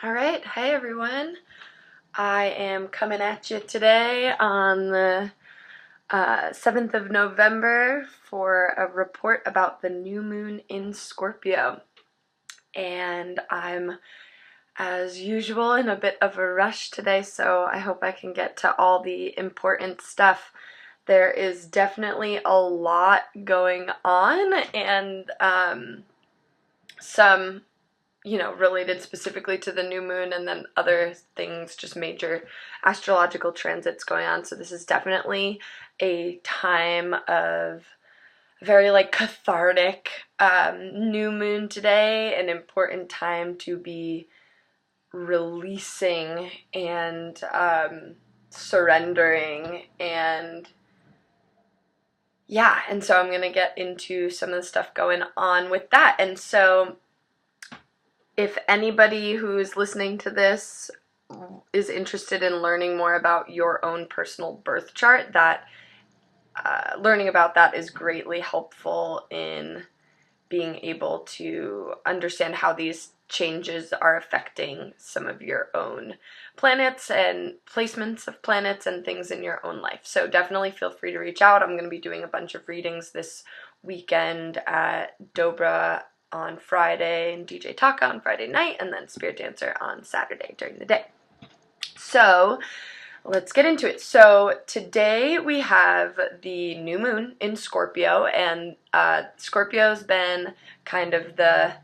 All right, hi everyone. I am coming at you today on the 7th of November for a report about the new moon in Scorpio. And I'm, as usual, in a bit of a rush today, so I hope I can get to all the important stuff. There is definitely a lot going on, and some related specifically to the new moon, and then other things, just major astrological transits going on. So this is definitely a time of very cathartic new moon today, an important time to be releasing and surrendering, and yeah, and so I'm gonna get into some of the stuff going on with that. And so if anybody who's listening to this is interested in learning more about your own personal birth chart, that learning about that is greatly helpful in being able to understand how these changes are affecting some of your own planets and placements of planets and things in your own life. So definitely feel free to reach out. I'm going to be doing a bunch of readings this weekend at Dobra on Friday and DJ Taka on Friday night, and then Spirit Dancer on Saturday during the day. So let's get into it. So today we have the new moon in Scorpio, and Scorpio's been kind of the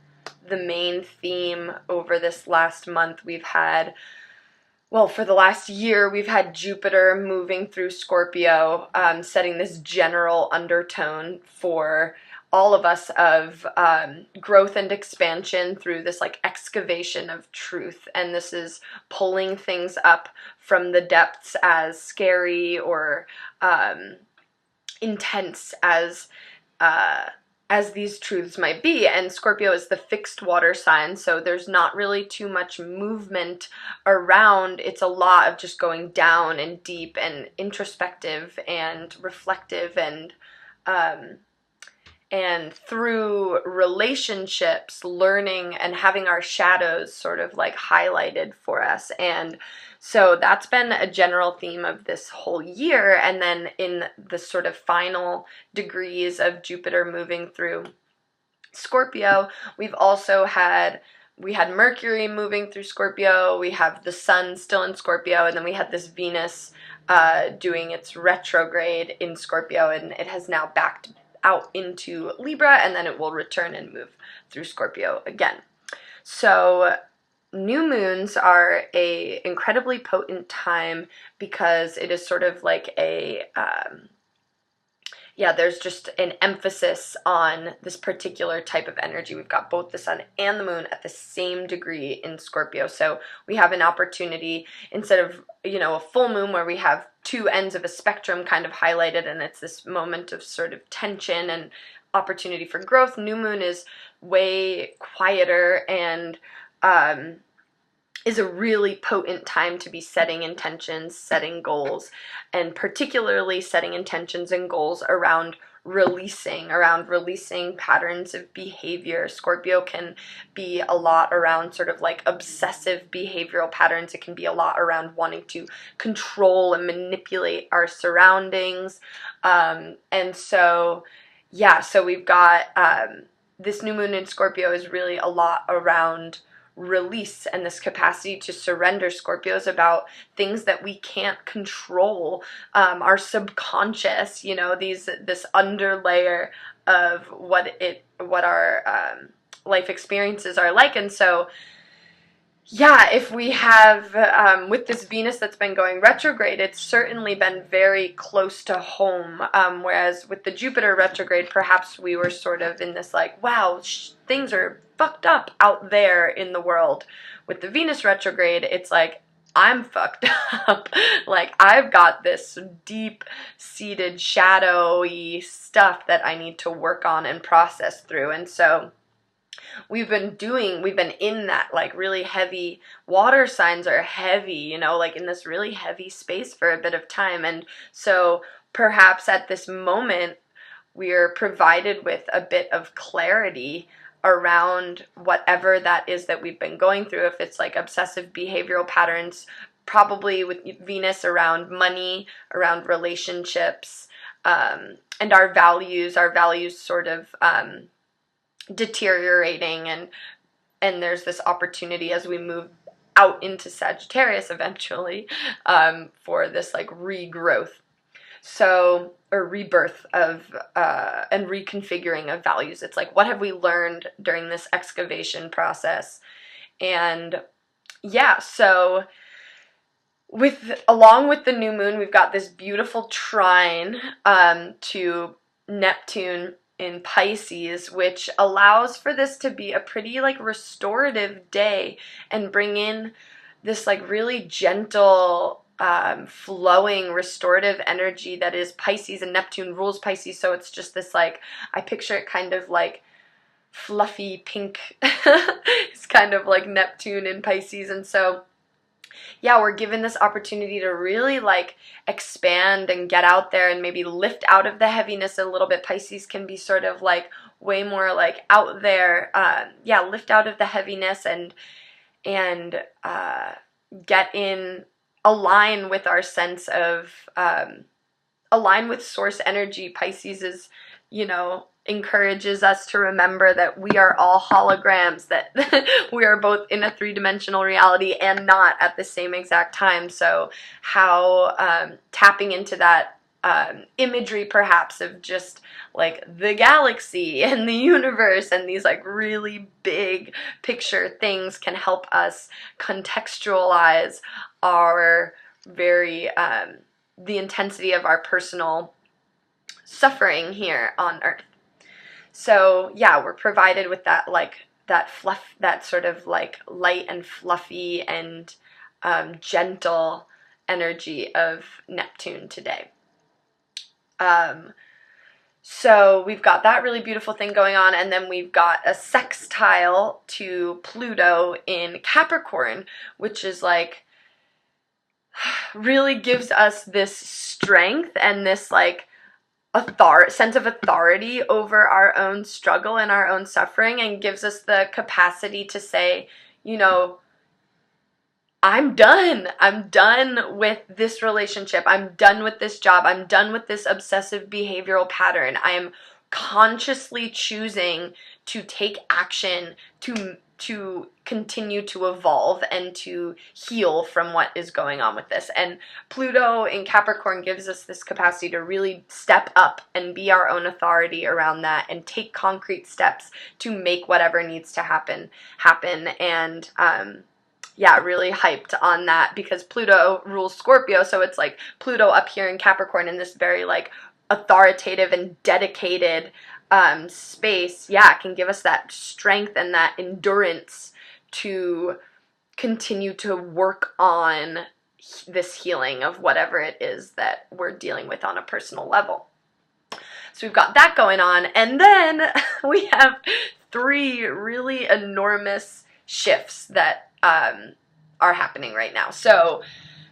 main theme over this last month. We've had, well, for the last year, we've had Jupiter moving through Scorpio, setting this general undertone for all of us of growth and expansion through this excavation of truth. And this is pulling things up from the depths, as scary or intense as these truths might be. And Scorpio is the fixed water sign, so there's not really too much movement around. It's a lot of just going down and deep and introspective and reflective, and through relationships, learning and having our shadows sort of highlighted for us. And so that's been a general theme of this whole year. And then in the sort of final degrees of Jupiter moving through Scorpio, we had Mercury moving through Scorpio, we have the Sun still in Scorpio, and then we had this Venus doing its retrograde in Scorpio, and it has now backed out into Libra, and then it will return and move through Scorpio again. So new moons are a incredibly potent time because it is sort of like there's just an emphasis on this particular type of energy. We've got both the sun and the moon at the same degree in Scorpio. So we have an opportunity, instead of, a full moon where we have two ends of a spectrum kind of highlighted, and it's this moment of sort of tension and opportunity for growth. New moon is way quieter and is a really potent time to be setting intentions, setting goals, and particularly setting intentions and goals around releasing patterns of behavior. Scorpio can be a lot around sort of obsessive behavioral patterns. It can be a lot around wanting to control and manipulate our surroundings. And so, so we've got this new moon in Scorpio is really a lot around release and this capacity to surrender. Scorpio is about things that we can't control, our subconscious, this underlayer of what our life experiences are like. And so if we have with this Venus that's been going retrograde, it's certainly been very close to home, whereas with the Jupiter retrograde, perhaps we were sort of in this wow, things are fucked up out there in the world. With the Venus retrograde, it's I'm fucked up. I've got this deep-seated, shadowy stuff that I need to work on and process through. And so we've been in that really heavy, water signs are heavy, in this really heavy space for a bit of time. And so perhaps at this moment we're provided with a bit of clarity around whatever that is that we've been going through. If it's like obsessive behavioral patterns, probably with Venus around money, around relationships, and our values sort of deteriorating, and there's this opportunity as we move out into Sagittarius eventually, for this like regrowth. So, or rebirth of, and reconfiguring of values. It's like, what have we learned during this excavation process? And yeah, so along with the new moon, we've got this beautiful trine to Neptune in Pisces, which allows for this to be a pretty like restorative day and bring in this like really gentle, flowing, restorative energy that is Pisces, and Neptune rules Pisces, so it's just this like, I picture it kind of like fluffy pink. It's kind of like Neptune in Pisces, and so yeah, we're given this opportunity to really like expand and get out there and maybe lift out of the heaviness a little bit. Pisces can be sort of like way more like out there, yeah, lift out of the heaviness and get in, align with our sense of, align with source energy. Pisces is, you know, encourages us to remember that we are all holograms, that we are both in a three-dimensional reality and not at the same exact time. So how tapping into that imagery perhaps of just like the galaxy and the universe and these like really big picture things can help us contextualize our very the intensity of our personal suffering here on Earth. So yeah, we're provided with that like that fluff, that sort of like light and fluffy and gentle energy of Neptune today. So we've got that really beautiful thing going on, and then we've got a sextile to Pluto in Capricorn, which is like really gives us this strength and this like sense of authority over our own struggle and our own suffering, and gives us the capacity to say, you know, I'm done. I'm done with this relationship. I'm done with this job. I'm done with this obsessive behavioral pattern. I am consciously choosing to take action to continue to evolve and to heal from what is going on with this. And Pluto in Capricorn gives us this capacity to really step up and be our own authority around that and take concrete steps to make whatever needs to happen. And yeah, really hyped on that because Pluto rules Scorpio, so it's like Pluto up here in Capricorn in this very like authoritative and dedicated space, yeah, can give us that strength and that endurance to continue to work on this healing of whatever it is that we're dealing with on a personal level. So we've got that going on, and then we have three really enormous shifts that are happening right now. So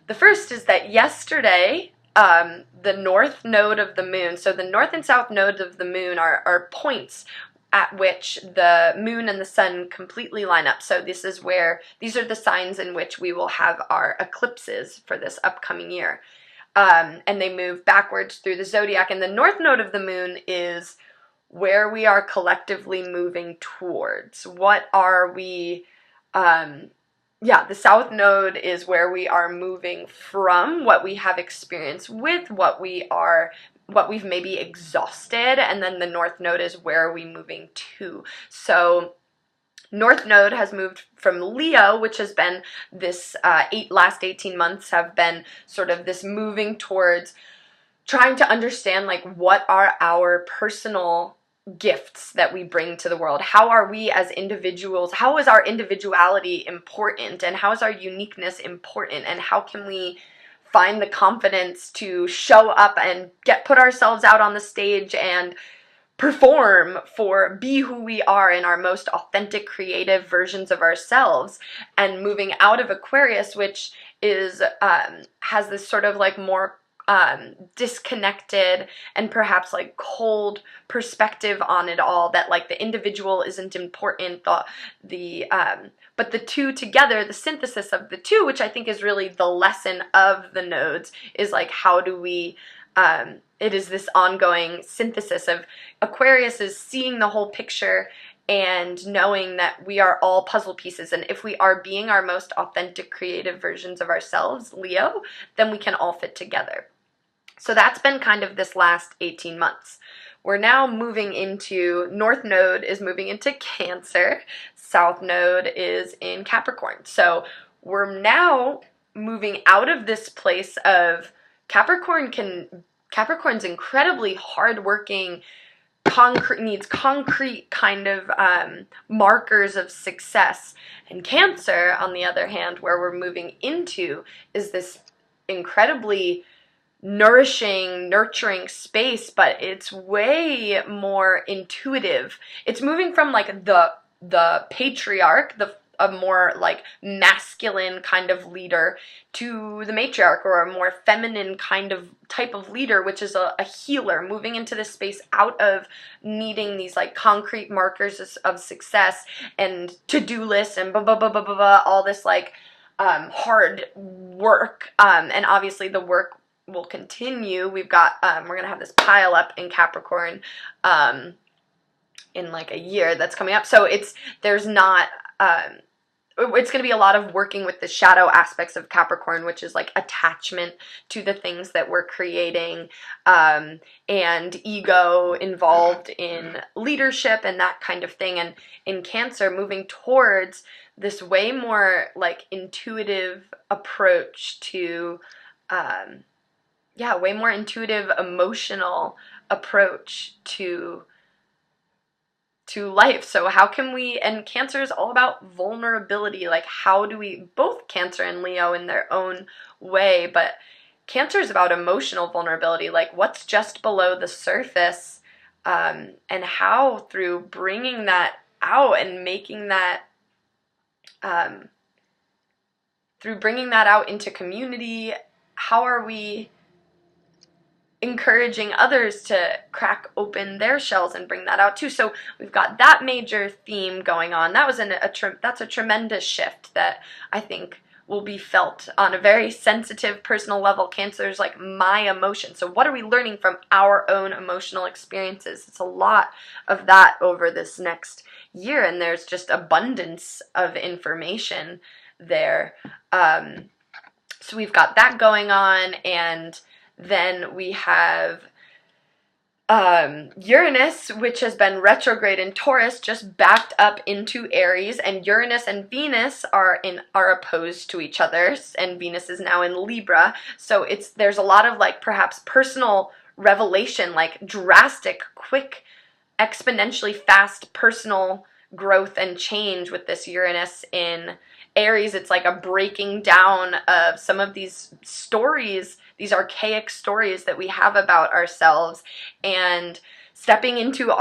the first is that yesterday, the north node of the moon, so the north and south nodes of the moon are points at which the moon and the sun completely line up. So this is where, these are the signs in which we will have our eclipses for this upcoming year. And they move backwards through the zodiac, and the north node of the moon is where we are collectively moving towards. What are we, yeah, the south node is where we are moving from, what we have experience with, what we've maybe exhausted, and then the north node is where are we moving to. So north node has moved from Leo, which has been this last 18 months have been sort of this moving towards trying to understand like what are our personal gifts that we bring to the world. How are we as individuals, how is our individuality important, and how is our uniqueness important, and how can we find the confidence to show up and put ourselves out on the stage and perform, be who we are in our most authentic, creative versions of ourselves. And moving out of Aquarius, which is has this sort of like more disconnected and perhaps like cold perspective on it all, that like the individual isn't important, but the two together, the synthesis of the two, which I think is really the lesson of the nodes, is like how do we it is this ongoing synthesis of Aquarius is seeing the whole picture and knowing that we are all puzzle pieces, and if we are being our most authentic creative versions of ourselves, Leo, then we can all fit together. So that's been kind of this last 18 months. We're now moving into, North Node is moving into Cancer, South Node is in Capricorn. So we're now moving out of this place of Capricorn's incredibly hardworking, needs concrete kind of markers of success. And Cancer, on the other hand, where we're moving into, is this incredibly nourishing, nurturing space, but it's way more intuitive. It's moving from like the patriarch, a more like masculine kind of leader, to the matriarch, or a more feminine kind of type of leader, which is a healer, moving into this space out of needing these like concrete markers of success and to-do lists and blah blah blah blah blah, blah, all this like hard work, and obviously the work will continue. We've got we're gonna have this pile up in Capricorn in like a year that's coming up, so it's going to be a lot of working with the shadow aspects of Capricorn, which is like attachment to the things that we're creating, and ego involved in leadership and that kind of thing. And in Cancer, moving towards this way more like intuitive approach to way more intuitive, emotional approach to life. So how can we, and Cancer is all about vulnerability, like how do we, both Cancer and Leo in their own way, but Cancer is about emotional vulnerability, like what's just below the surface, and how through bringing that out and making that, through bringing that out into community, how are we encouraging others to crack open their shells and bring that out too. So we've got that major theme going on. That was that's a tremendous shift that I think will be felt on a very sensitive personal level. Cancer is like my emotion. So what are we learning from our own emotional experiences? It's a lot of that over this next year, and there's just abundance of information there. So we've got that going on, and then we have Uranus, which has been retrograde in Taurus, just backed up into Aries, and Uranus and Venus are opposed to each other, and Venus is now in Libra. So there's a lot of like perhaps personal revelation, like drastic, quick, exponentially fast personal growth and change with this Uranus in Aries. It's like a breaking down of some of these stories, these archaic stories that we have about ourselves, and stepping into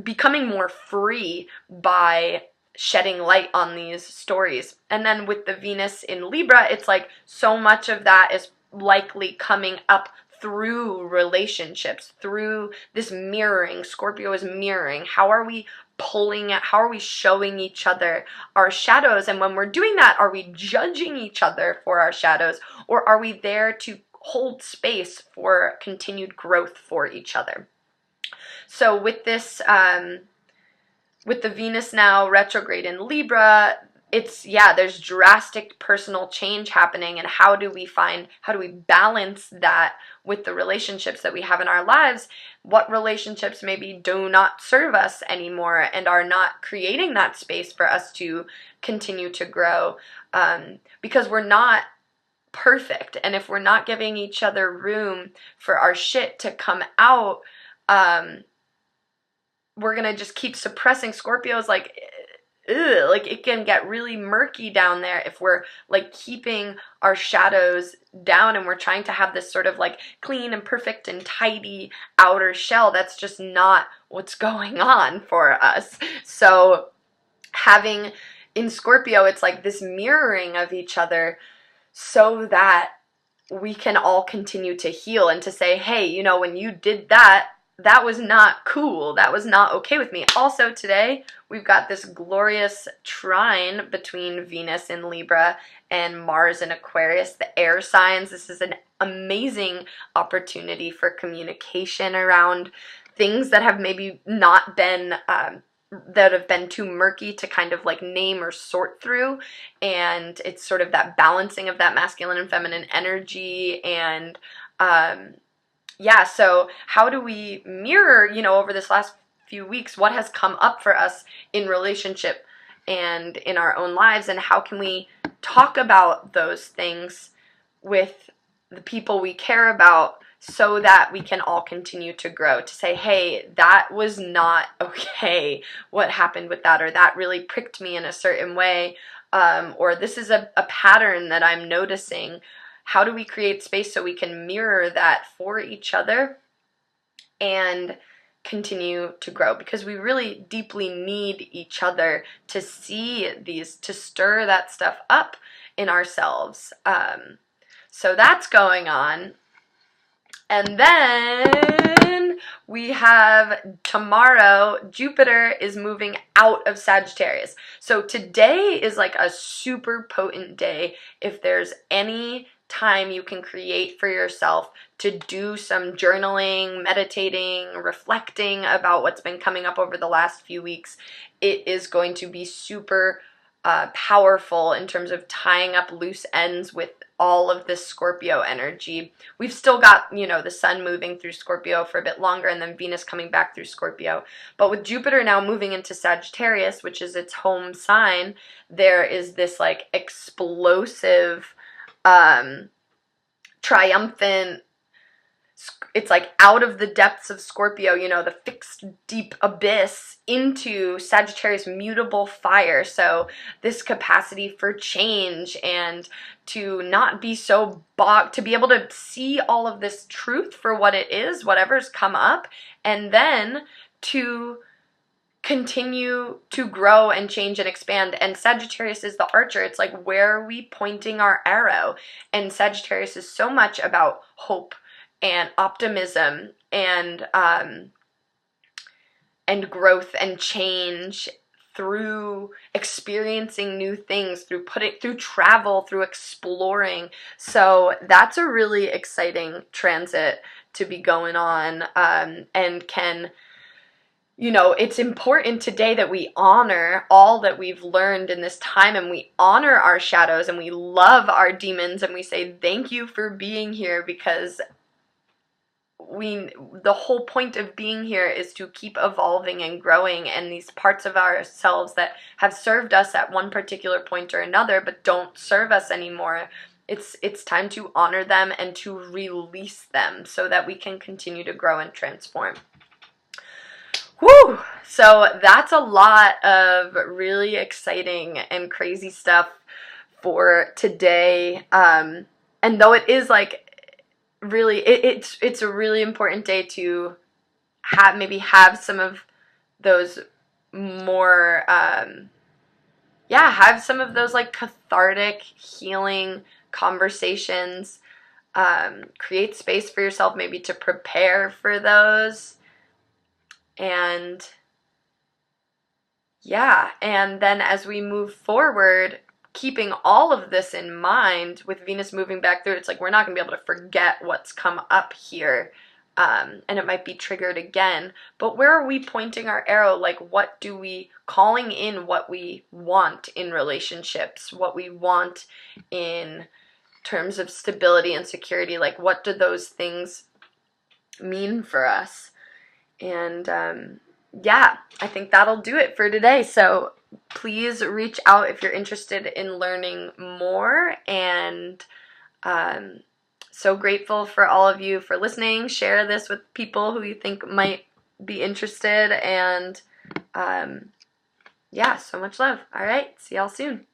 becoming more free by shedding light on these stories. And then with the Venus in Libra, it's like so much of that is likely coming up through relationships, through this mirroring. Scorpio is mirroring. How are we pulling at, how are we showing each other our shadows? And when we're doing that, are we judging each other for our shadows, or are we there to hold space for continued growth for each other? So with this, with the Venus now retrograde in Libra, there's drastic personal change happening, and how do we balance that with the relationships that we have in our lives? What relationships maybe do not serve us anymore and are not creating that space for us to continue to grow, because we're not perfect, and if we're not giving each other room for our shit to come out, we're gonna just keep suppressing. Scorpio's like, like it can get really murky down there if we're like keeping our shadows down and we're trying to have this sort of like clean and perfect and tidy outer shell. That's just not what's going on for us. So having in Scorpio, it's like this mirroring of each other, so that we can all continue to heal and to say, hey, you know, when you did that, that was not cool. That was not okay with me. Also today, we've got this glorious trine between Venus in Libra and Mars in Aquarius, the air signs. This is an amazing opportunity for communication around things that have maybe not been that have been too murky to kind of like name or sort through, and it's sort of that balancing of that masculine and feminine energy. And yeah, so how do we mirror, you know, over this last few weeks, what has come up for us in relationship and in our own lives, and how can we talk about those things with the people we care about so that we can all continue to grow, to say, hey, that was not okay, what happened with that, or that really pricked me in a certain way, or this is a pattern that I'm noticing. How do we create space so we can mirror that for each other and continue to grow? Because we really deeply need each other to see these, to stir that stuff up in ourselves. So that's going on. And then we have tomorrow, Jupiter is moving out of Sagittarius. So today is like a super potent day if there's any time you can create for yourself to do some journaling, meditating, reflecting about what's been coming up over the last few weeks. It is going to be super powerful in terms of tying up loose ends with all of this Scorpio energy. We've still got, you know, the sun moving through Scorpio for a bit longer and then Venus coming back through Scorpio. But with Jupiter now moving into Sagittarius, which is its home sign, there is this like explosive, triumphant, it's like out of the depths of Scorpio, you know, the fixed deep abyss, into Sagittarius mutable fire. So this capacity for change and to not be so bogged, to be able to see all of this truth for what it is, whatever's come up, and then to continue to grow and change and expand. And Sagittarius is the archer. It's like, where are we pointing our arrow? And Sagittarius is so much about hope and optimism and growth and change through experiencing new things, through travel, through exploring. So that's a really exciting transit to be going on, and can, you know, it's important today that we honor all that we've learned in this time, and we honor our shadows, and we love our demons, and we say thank you for being here, because the whole point of being here is to keep evolving and growing, and these parts of ourselves that have served us at one particular point or another but don't serve us anymore, it's time to honor them and to release them so that we can continue to grow and transform. Whew! So that's a lot of really exciting and crazy stuff for today. And though it is like really, it's a really important day to have some of those more, have some of those like cathartic healing conversations. Create space for yourself maybe to prepare for those. And yeah, and then as we move forward, keeping all of this in mind, with Venus moving back through, it's like we're not going to be able to forget what's come up here, and it might be triggered again. But where are we pointing our arrow? Like, what do we, calling in what we want in relationships, what we want in terms of stability and security, like what do those things mean for us? And yeah, I think that'll do it for today. So please reach out if you're interested in learning more. And so grateful for all of you for listening. Share this with people who you think might be interested. And yeah, so much love. All right, see y'all soon.